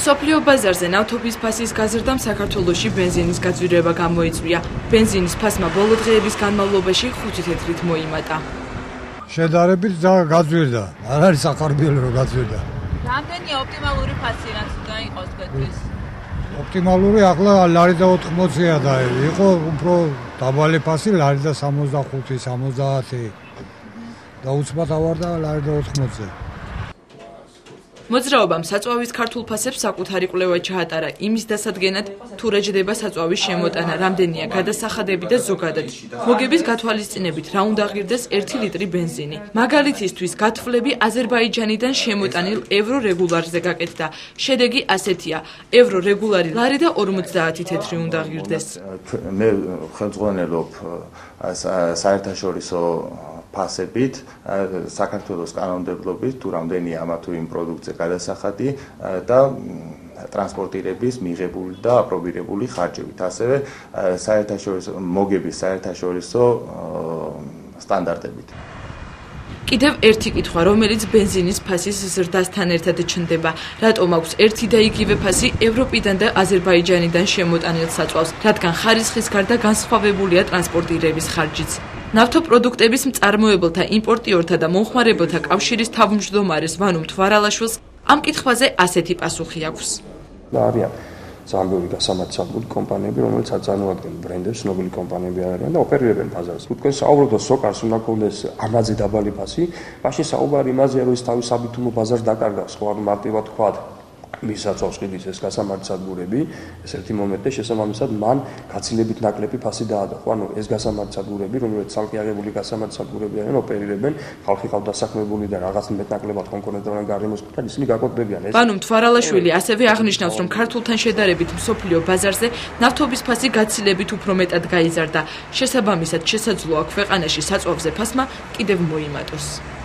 მსოფლიო ბაზარზე ნავთობის ფასის გაზრდამ საქართველოში ბენზინის გაძვირება გამოიწვია. ბენზინის ფასმა ბოლო დღეების განმავლობაში 5 თეთრით მოიმატა. შედარებით გაძვირდა. არ არის საკარბიელი რომ გაძვირდა. რამდენია ოპტიმალური ფასი რაც უნდა იყოს გეთის? ოპტიმალური ახლა ლარი და 80-ია და იყო უფრო დაბალი ფასი ლარი და 65, 70 და უცბად ავარდა ლარი და 80-ზე. მოძრაობამ საწვავის ქართულ ფასებს საკუთარი კვლევა ჩაატარა იმის დასადგენად, თუ რა ჯდება საწვავის შემოტანა, რამდენია გადასახადები და ზოგადად. მოგების გათვალისწინებით რა უნდა ღირდეს 1 ლიტრი ბენზინი. მაგალითისთვის გათვლები აზერბაიჯანიდან შემოტანილ ევრო რეგულარზე გაკეთდა. შედეგი ასეთია: ევრო რეგულარი ლარი და 50 თეთრი უნდა ღირდეს. მე ხელმძღვანელობ საერთაშორისო ფასებით საქართველოს კანონმდებლობით თუ რამდენია ამა თუ იმ პროდუქტზე გადასახადი და ტრანსპორტირების მიღებული და აპრობირებული ხარჯებით. ასევე მოგების საერთაშორისო სტანდარტებით. კიდევ ერთი კითხვა, რომელიც ბენზინის ფასის ზრდასთან ერთად ჩნდება. რატომ აქვს ერთი და იგივე ფასი ევროპიდან და აზერბაიჯანიდან შემოტანილ საწვავს, რადგან ხარისხის გარდა განსხვავებულია ტრანსპორტირების ხარჯიც. ნავთობპროდუქტების მწარმოებელთა, იმპორტიორთა და მომხმარებელთა კავშირის თავმჯდომარეს ვანო მთვარალაშვილს ამ კითხვაზე ასეთი პასუხი აქვს. არიან ზამბიური გასამართლებელი კომპანიები, რომელიც აწარმოებენ ბრენდებს, ცნობილი კომპანიები არიან და ოპერირებენ ბაზარს. თქვენ საუბრობთ, რომ სოკარს უნდა ქონდეს ამაზე დაბალი ფასი, მაშინ საუბარი იმაზეა, რომ ის თავის საბითუმო ბაზარს დაკარგავს, ხო, ანუ მარტივად ვთქვათ. ვისაც აღსყიდის ეს გასამართლებლები, ეს ერთი მომენტი შესაბამისად მან გაცილებით ნაკლები ფასი დაადო. ანუ ეს გასამართლებლები, რომელიც ცალკე აღებული გასამართლებლები არიან, ოპერირებენ, ხალხი ყავთ დასაქმებული და რაღაც მეტნაკლებად კონკურენტებთან გარემოსთან, ისინი გაკოტრებიან. ვანო მთვარალაშვილი ასევე აღნიშნავს, რომ ქართულთან შედარებით მსოფლიო ბაზარზე ნავთობის ფასი გაცილებით უფრო მეტად გაიზარდა. შესაბამისად, შესაძლოა ქვეყანაში საწვავზე ფასმა კიდევ მოიმატოს.